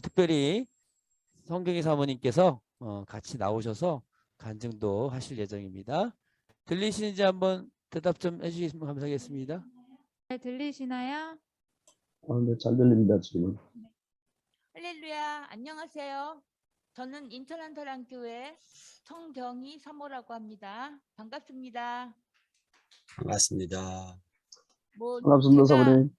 특별히 성경의 사모님께서 같이 나오셔서 간증도 하실 예정입니다. 들리시는지 한번 대답 좀 해주시면 감사하겠습니다. 네, 들리시나요? 네, 잘 들립니다, 지금. 할렐루야, 안녕하세요. 저는 인천 한사랑교회 성경희 사모라고 합니다. 반갑습니다. 반갑습니다. 반갑습니다, 사모님.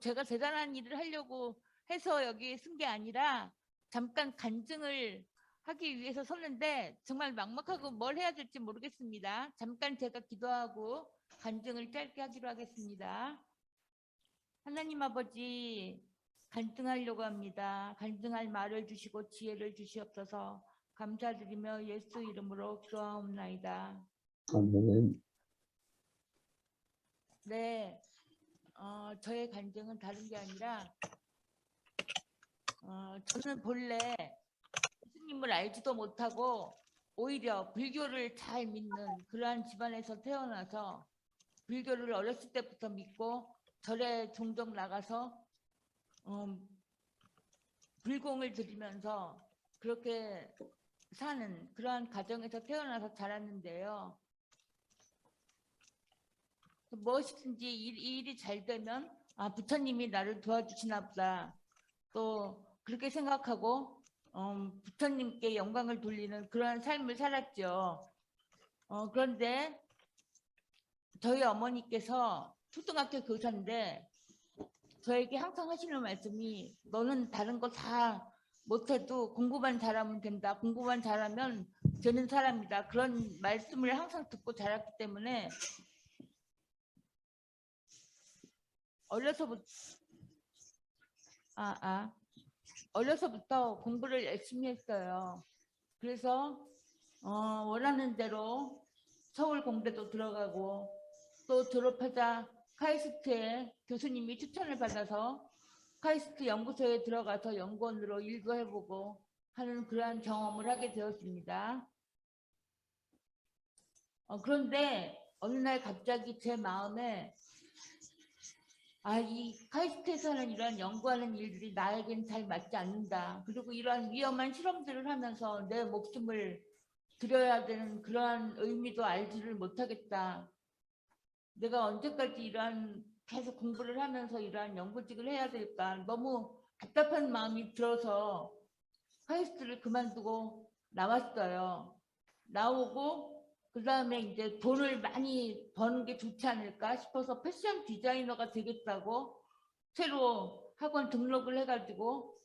제가 대단한 일을 하려고 해서 여기 쓴 게 아니라 잠깐 간증을 하기 위해서 섰는데 정말 막막하고 뭘 해야 될지 모르겠습니다. 잠깐 제가 기도하고 간증을 짧게 하기로 하겠습니다. 하나님 아버지, 간증하려고 합니다. 간증할 말을 주시고 지혜를 주시옵소서. 감사드리며 예수 이름으로 기도하옵나이다. 아멘. 네, 저의 간증은 다른 게 아니라 저는 본래 예수님을 알지도 못하고 오히려 불교를 잘 믿는 그러한 집안에서 태어나서 불교를 어렸을 때부터 믿고 절에 종종 나가서 불공을 드리면서 그렇게 사는 그러한 가정에서 태어나서 자랐는데요. 무엇이든지 이 일이 잘 되면 부처님이 나를 도와주시나 보다. 또 그렇게 생각하고 부처님께 영광을 돌리는 그런 삶을 살았죠. 그런데 저희 어머니께서 초등학교 교사인데 저에게 항상 하시는 말씀이 너는 다른 거 다 못해도 공부만 잘하면 된다. 공부만 잘하면 되는 사람이다. 그런 말씀을 항상 듣고 자랐기 때문에 어려서부터 공부를 열심히 했어요. 그래서 원하는 대로 서울 공대도 들어가고 또 졸업하자 카이스트에 교수님이 추천을 받아서 카이스트 연구소에 들어가서 연구원으로 일도 해보고 하는 그러한 경험을 하게 되었습니다. 그런데 어느 날 갑자기 제 마음에 이 카이스트에서 하는 이러한 연구하는 일들이 나에겐 잘 맞지 않는다. 그리고 이러한 위험한 실험들을 하면서 내 목숨을 들여야 되는 그러한 의미도 알지를 못하겠다. 내가 언제까지 이러한 계속 공부를 하면서 이러한 연구직을 해야 될까. 너무 답답한 마음이 들어서 카이스트를 그만두고 나왔어요. 나오고 그 다음에 이제 돈을 많이 버는 게 좋지 않을까 싶어서 패션 디자이너가 되겠다고 새로 학원 등록을 해가지고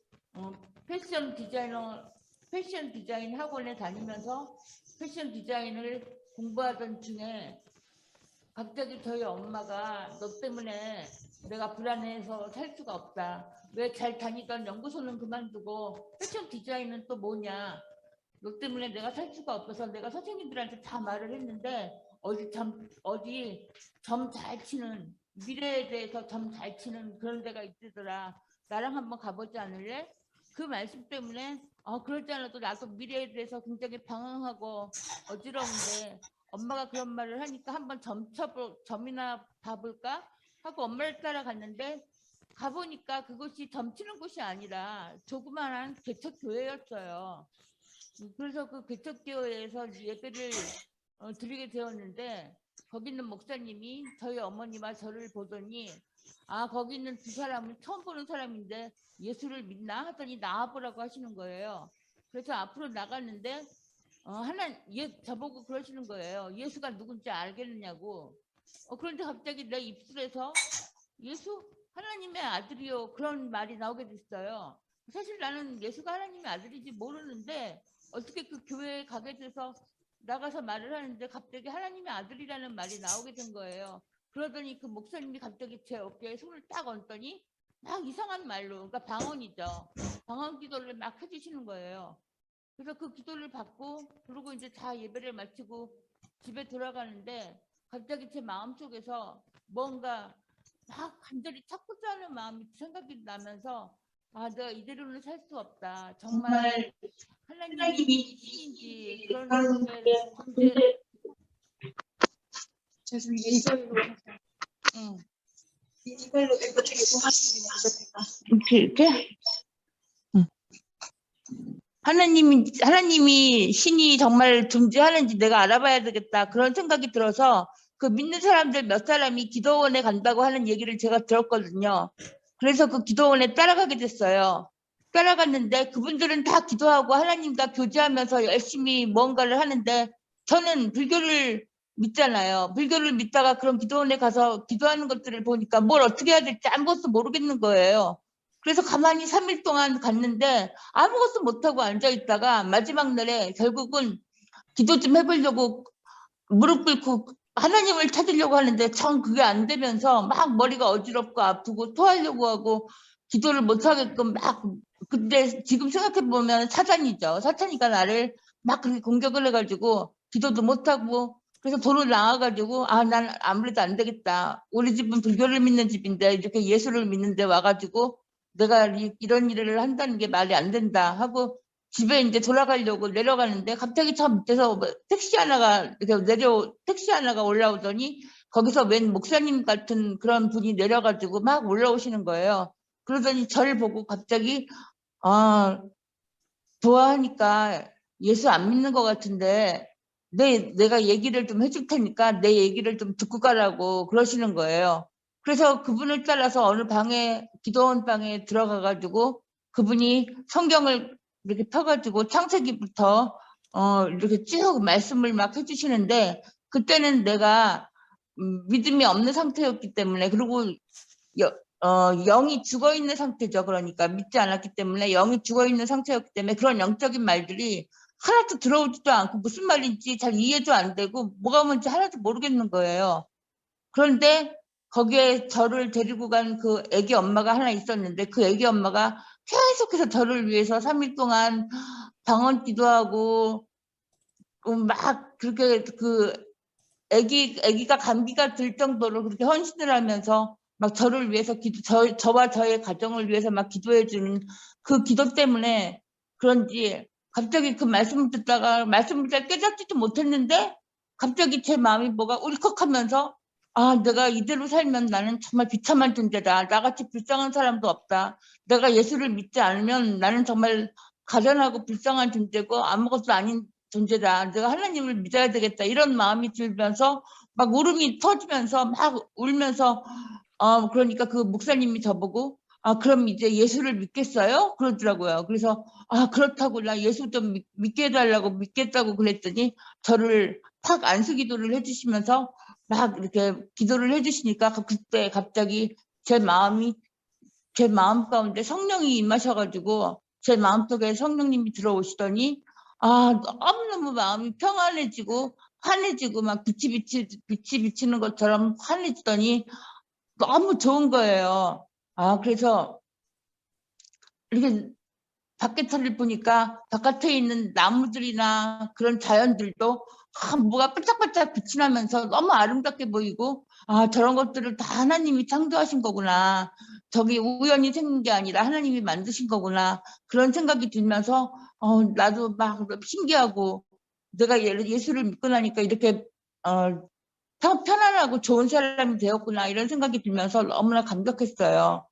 패션 디자인 학원에 다니면서 패션 디자인을 공부하던 중에 갑자기 저희 엄마가 너 때문에 내가 불안해서 살 수가 없다. 왜 잘 다니던 연구소는 그만두고 패션 디자인은 또 뭐냐. 너 때문에 내가 살 수가 없어서 내가 선생님들한테 다 말을 했는데 어디 점 잘 치는 미래에 대해서 점 잘 치는 그런 데가 있더라. 나랑 한번 가보지 않을래? 그 말씀 때문에 그러지 않아도 나도 미래에 대해서 굉장히 방황하고 어지러운데 엄마가 그런 말을 하니까 한번 점이나 봐볼까 하고 엄마를 따라갔는데 가보니까 그곳이 점 치는 곳이 아니라 조그마한 개척교회였어요. 그래서 그 개척교회에서 예배를 드리게 되었는데 거기 있는 목사님이 저희 어머니와 저를 보더니 거기 있는 두 사람은 처음 보는 사람인데 예수를 믿나 하더니 나와보라고 하시는 거예요. 그래서 앞으로 나갔는데 저보고 그러시는 거예요. 예수가 누군지 알겠느냐고. 그런데 갑자기 내 입술에서 예수 하나님의 아들이요 그런 말이 나오게 됐어요. 사실 나는 예수가 하나님의 아들인지 모르는데 어떻게 그 교회에 가게 돼서 나가서 말을 하는데 갑자기 하나님의 아들이라는 말이 나오게 된 거예요. 그러더니 그 목사님이 갑자기 제 어깨에 손을 딱 얹더니 막 이상한 말로, 그러니까 방언이죠. 방언 기도를 막 해주시는 거예요. 그래서 그 기도를 받고 그리고 이제 다 예배를 마치고 집에 돌아가는데 갑자기 제 마음속에서 뭔가 막 간절히 찾고자 하는 마음이 생각이 나면서 내가 이대로는 살 수 없다. 정말 하나님이 신인지 그런 게 언제 죄송해요. 이걸로 이걸로 이거 되게 하시면 이렇게 하나님이 신이 정말 존재하는지 내가 알아봐야 되겠다. 그런 생각이 들어서 그 믿는 사람들 몇 사람이 기도원에 간다고 하는 얘기를 제가 들었거든요. 그래서 그 기도원에 따라가게 됐어요. 따라갔는데 그분들은 다 기도하고 하나님과 교제하면서 열심히 뭔가를 하는데 저는 불교를 믿잖아요. 불교를 믿다가 그런 기도원에 가서 기도하는 것들을 보니까 뭘 어떻게 해야 될지 아무것도 모르겠는 거예요. 그래서 가만히 3일 동안 갔는데 아무것도 못하고 앉아있다가 마지막 날에 결국은 기도 좀 해보려고 무릎 꿇고 하나님을 찾으려고 하는데 참 그게 안 되면서 막 머리가 어지럽고 아프고 토하려고 하고 기도를 못하게끔 막 근데 지금 생각해보면 사탄이죠. 사탄이가 나를 막 그렇게 공격을 해가지고 기도도 못하고 그래서 돈을 나와가지고 아 난 아무래도 안 되겠다. 우리 집은 불교를 믿는 집인데 이렇게 예수를 믿는데 와가지고 내가 이런 일을 한다는 게 말이 안 된다 하고 집에 이제 돌아가려고 내려가는데 갑자기 저 밑에서 택시 하나가 올라오더니 거기서 웬 목사님 같은 그런 분이 내려가지고 막 올라오시는 거예요. 그러더니 저를 보고 갑자기 좋아하니까 예수 안 믿는 것 같은데 내가 얘기를 좀 해줄 테니까 내 얘기를 좀 듣고 가라고 그러시는 거예요. 그래서 그분을 따라서 어느 방에 기도원 방에 들어가가지고 그분이 성경을 이렇게 펴가지고 창세기부터 이렇게 쭉 말씀을 막 해주시는데 그때는 내가 믿음이 없는 상태였기 때문에 그리고 영이 죽어있는 상태죠. 그러니까 믿지 않았기 때문에 영이 죽어있는 상태였기 때문에 그런 영적인 말들이 하나도 들어오지도 않고 무슨 말인지 잘 이해도 안 되고 뭐가 뭔지 하나도 모르겠는 거예요. 그런데 거기에 저를 데리고 간 그 애기 엄마가 하나 있었는데 그 애기 엄마가 계속해서 저를 위해서 3일 동안 방언 기도하고 막 그렇게 그 애기가 감기가 들 정도로 그렇게 헌신을 하면서 막 저를 위해서 저와 저의 가정을 위해서 막 기도해 주는 그 기도 때문에 그런지 갑자기 그 말씀을 듣다가 말씀을 잘 깨닫지도 못했는데 갑자기 제 마음이 뭐가 울컥하면서 아 내가 이대로 살면 나는 정말 비참한 존재다. 나같이 불쌍한 사람도 없다. 내가 예수를 믿지 않으면 나는 정말 가련하고 불쌍한 존재고 아무것도 아닌 존재다. 내가 하나님을 믿어야 되겠다. 이런 마음이 들면서 막 울음이 터지면서 막 울면서 그러니까 그 목사님이 저보고 아 그럼 이제 예수를 믿겠어요? 그러더라고요. 그래서 아 그렇다고 나 예수 좀 믿게 해달라고 믿겠다고 그랬더니 저를 탁 안수기도를 해주시면서 막 이렇게 기도를 해주시니까 그때 갑자기 제 마음 가운데 성령이 임하셔가지고 제 마음속에 성령님이 들어오시더니 아 너무너무 마음이 평안해지고 환해지고 막 빛이 비치는 것처럼 환해지더니 너무 좋은 거예요. 아 그래서 이렇게 밖에서를 보니까 바깥에 있는 나무들이나 그런 자연들도 뭐가 반짝반짝 빛이 나면서 너무 아름답게 보이고 아 저런 것들을 다 하나님이 창조하신 거구나. 저기 우연히 생긴 게 아니라 하나님이 만드신 거구나. 그런 생각이 들면서 나도 막 신기하고 내가 예수를 믿고 나니까 이렇게 편안하고 좋은 사람이 되었구나 이런 생각이 들면서 너무나 감격했어요.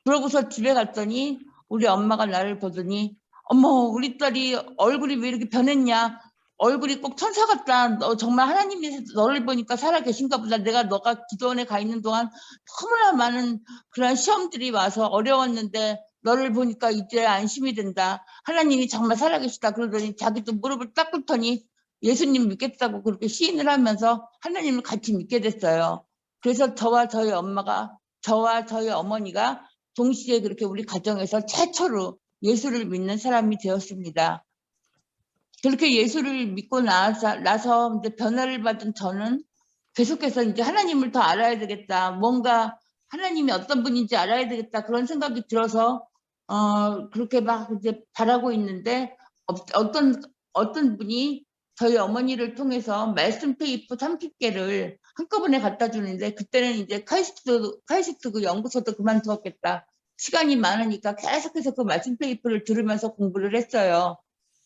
그러고서 집에 갔더니 우리 엄마가 나를 보더니 어머 우리 딸이 얼굴이 왜 이렇게 변했냐. 얼굴이 꼭 천사 같다. 너 정말 하나님이 너를 보니까 살아 계신가 보다. 너가 기도원에 가 있는 동안 너무나 많은 그런 시험들이 와서 어려웠는데 너를 보니까 이제 안심이 된다. 하나님이 정말 살아 계시다. 그러더니 자기도 무릎을 딱 꿇더니 예수님 믿겠다고 그렇게 시인을 하면서 하나님을 같이 믿게 됐어요. 그래서 저와 저희 어머니가 동시에 그렇게 우리 가정에서 최초로 예수를 믿는 사람이 되었습니다. 그렇게 예수를 믿고 나서 이제 변화를 받은 저는 계속해서 이제 하나님을 더 알아야 되겠다. 뭔가 하나님이 어떤 분인지 알아야 되겠다. 그런 생각이 들어서 그렇게 막 이제 바라고 있는데 어떤 분이 저희 어머니를 통해서 말씀 테이프 30개를 한꺼번에 갖다 주는데 그때는 이제 카이스트 그 연구소도 그만두었겠다. 시간이 많으니까 계속해서 그 말씀 테이프를 들으면서 공부를 했어요.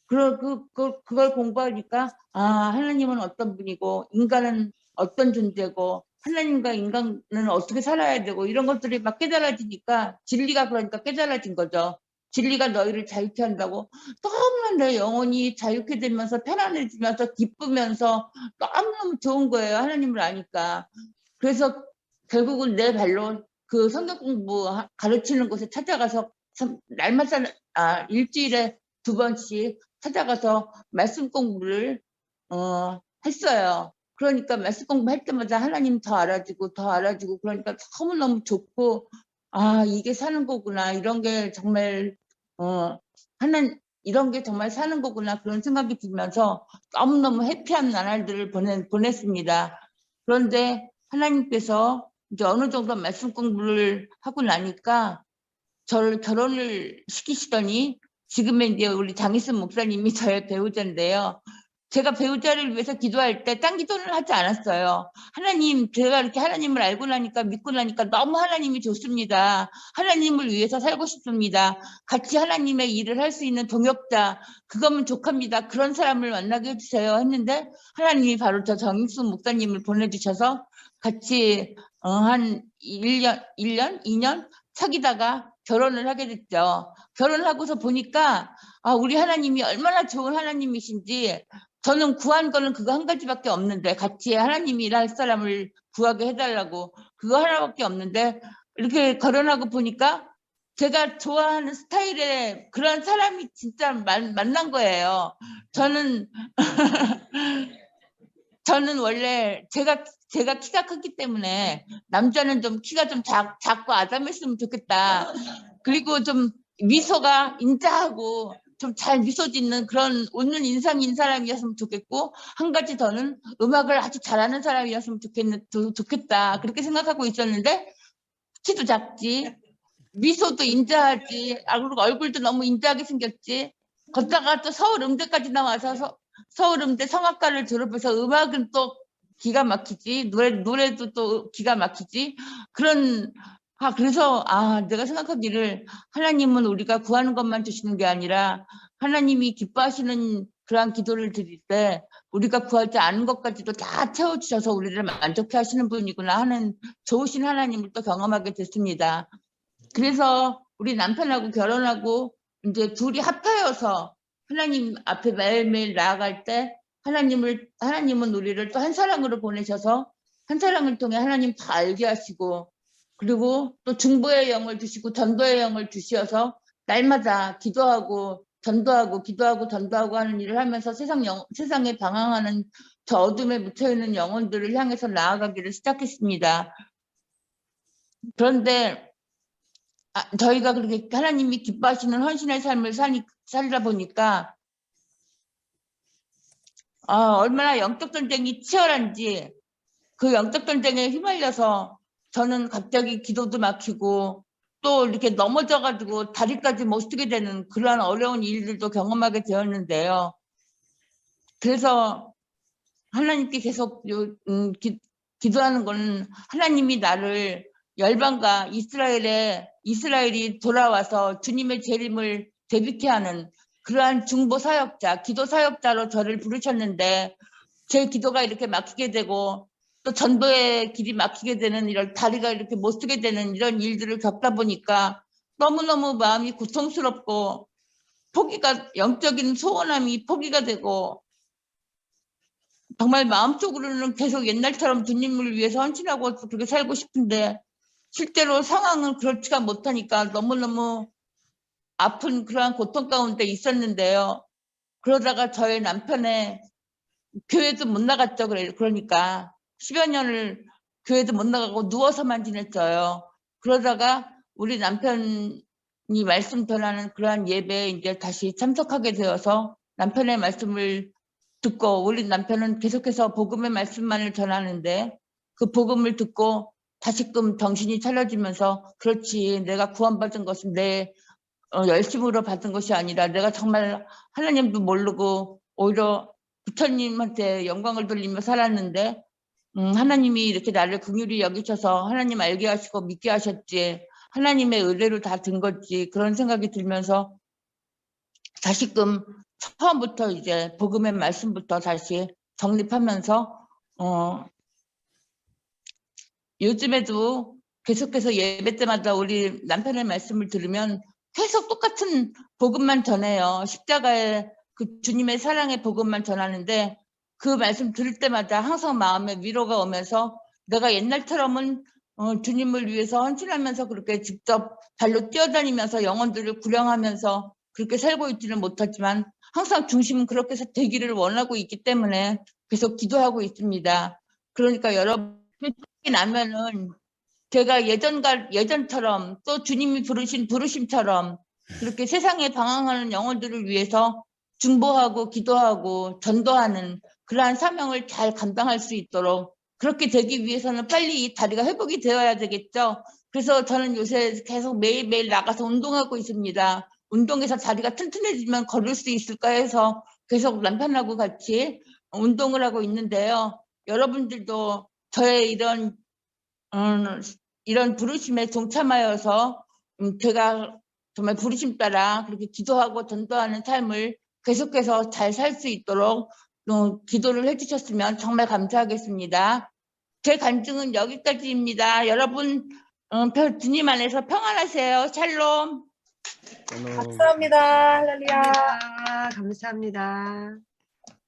그걸 공부하니까 하나님은 어떤 분이고 인간은 어떤 존재고 하나님과 인간은 어떻게 살아야 되고 이런 것들이 막 깨달아지니까 진리가 그러니까 깨달아진 거죠. 진리가 너희를 자유케 한다고. 너무나 내 영혼이 자유케 되면서 편안해지면서 기쁘면서 너무너무 좋은 거예요. 하나님을 아니까. 그래서 결국은 내 발로 그 성경 공부 가르치는 곳에 찾아가서 날마다 일주일에 2번씩 찾아가서 말씀 공부를 했어요. 그러니까 말씀 공부할 때마다 하나님 더 알아주고 더 알아주고 그러니까 너무너무 좋고 이게 사는 거구나. 이런 게 정말 이런 게 정말 사는 거구나. 그런 생각이 들면서 너무너무 해피한 나날들을 보냈습니다. 그런데 하나님께서 이제 어느 정도 말씀 공부를 하고 나니까 저를 결혼을 시키시더니 지금의 이제 우리 장희순 목사님이 저의 배우자인데요. 제가 배우자를 위해서 기도할 때 딴 기도는 하지 않았어요. 하나님, 제가 이렇게 하나님을 알고 나니까 믿고 나니까 너무 하나님이 좋습니다. 하나님을 위해서 살고 싶습니다. 같이 하나님의 일을 할 수 있는 동역자, 그거면 족합니다. 그런 사람을 만나게 해주세요. 했는데 하나님이 바로 저 정익순 목사님을 보내주셔서 같이 한 1년, 2년 사귀다가 결혼을 하게 됐죠. 결혼을 하고서 보니까 우리 하나님이 얼마나 좋은 하나님이신지 저는 구한 거는 그거 한 가지밖에 없는데 같이 하나님이 일할 사람을 구하게 해달라고 그거 하나밖에 없는데 이렇게 결혼하고 보니까 제가 좋아하는 스타일의 그런 사람이 진짜 만난 거예요. 저는 원래 제가 키가 크기 때문에 남자는 좀 키가 좀 작고 아담했으면 좋겠다. 그리고 좀 미소가 인자하고 좀 잘 미소 짓는 그런 웃는 인상인 사람이었으면 좋겠고 한 가지 더는 음악을 아주 잘하는 사람이었으면 좋겠다. 그렇게 생각하고 있었는데 키도 작지 미소도 인자하지 그리고 얼굴도 너무 인자하게 생겼지 걷다가 또 서울 음대까지 나와서 서울 음대 성악과를 졸업해서 음악은 또 기가 막히지 노래도 또 기가 막히지 그래서 내가 생각하기를 하나님은 우리가 구하는 것만 주시는 게 아니라 하나님이 기뻐하시는 그러한 기도를 드릴 때 우리가 구하지 않은 것까지도 다 채워주셔서 우리를 만족해 하시는 분이구나 하는 좋으신 하나님을 또 경험하게 됐습니다. 그래서 우리 남편하고 결혼하고 이제 둘이 합하여서 하나님 앞에 매일매일 나아갈 때 하나님은 우리를 또 한 사랑으로 보내셔서 한 사랑을 통해 하나님 다 알게 하시고 그리고 또 중보의 영을 주시고 전도의 영을 주셔서 날마다 기도하고 전도하고 기도하고 전도하고 하는 일을 하면서 세상에 방황하는 저 어둠에 묻혀있는 영혼들을 향해서 나아가기를 시작했습니다. 그런데 저희가 그렇게 하나님이 기뻐하시는 헌신의 삶을 살다 보니까 얼마나 영적 전쟁이 치열한지 그 영적 전쟁에 휘말려서 저는 갑자기 기도도 막히고 또 이렇게 넘어져가지고 다리까지 못 쓰게 되는 그러한 어려운 일들도 경험하게 되었는데요. 그래서 하나님께 계속 기도하는 거는 하나님이 나를 열방과 이스라엘이 돌아와서 주님의 재림을 대비케 하는 그러한 중보 사역자, 기도 사역자로 저를 부르셨는데 제 기도가 이렇게 막히게 되고 또 전도의 길이 막히게 되는 이런 다리가 이렇게 못 쓰게 되는 이런 일들을 겪다 보니까 너무너무 마음이 고통스럽고 영적인 소원함이 포기가 되고 정말 마음속으로는 계속 옛날처럼 주님을 위해서 헌신하고 그렇게 살고 싶은데 실제로 상황은 그렇지가 못하니까 너무너무 아픈 그러한 고통 가운데 있었는데요. 그러다가 저희 남편의 교회도 못 나갔죠. 그러니까 10여 년을 교회도 못 나가고 누워서만 지냈어요. 그러다가 우리 남편이 말씀 전하는 그러한 예배에 이제 다시 참석하게 되어서 남편의 말씀을 듣고 우리 남편은 계속해서 복음의 말씀만을 전하는데 그 복음을 듣고 다시금 정신이 차려지면서 그렇지 내가 구원받은 것은 내 열심으로 받은 것이 아니라 내가 정말 하나님도 모르고 오히려 부처님한테 영광을 돌리며 살았는데 하나님이 이렇게 나를 긍휼히 여기셔서 하나님 알게 하시고 믿게 하셨지 하나님의 의뢰로 다 든 거지 그런 생각이 들면서 다시금 처음부터 이제 복음의 말씀부터 다시 정립하면서 요즘에도 계속해서 예배 때마다 우리 남편의 말씀을 들으면 계속 똑같은 복음만 전해요. 십자가의 그 주님의 사랑의 복음만 전하는데 그 말씀 들을 때마다 항상 마음에 위로가 오면서 내가 옛날처럼은 주님을 위해서 헌신하면서 그렇게 직접 발로 뛰어다니면서 영혼들을 구령하면서 그렇게 살고 있지는 못하지만 항상 중심은 그렇게 되기를 원하고 있기 때문에 계속 기도하고 있습니다. 그러니까 여러분 나면은 제가 예전처럼 또 주님이 부르신 부르심처럼 그렇게 세상에 방황하는 영혼들을 위해서 중보하고 기도하고 전도하는 그러한 사명을 잘 감당할 수 있도록 그렇게 되기 위해서는 빨리 이 다리가 회복이 되어야 되겠죠. 그래서 저는 요새 계속 매일매일 나가서 운동하고 있습니다. 운동해서 다리가 튼튼해지면 걸을 수 있을까 해서 계속 남편하고 같이 운동을 하고 있는데요. 여러분들도 저의 이런 부르심에 동참하여서 제가 정말 부르심 따라 그렇게 기도하고 전도하는 삶을 계속해서 잘 살 수 있도록 기도를 해주셨으면 정말 감사하겠습니다. 제 간증은 여기까지입니다. 여러분 주님 안에서 평안하세요. 샬롬. 저는 감사합니다. 할렐루야. 감사합니다.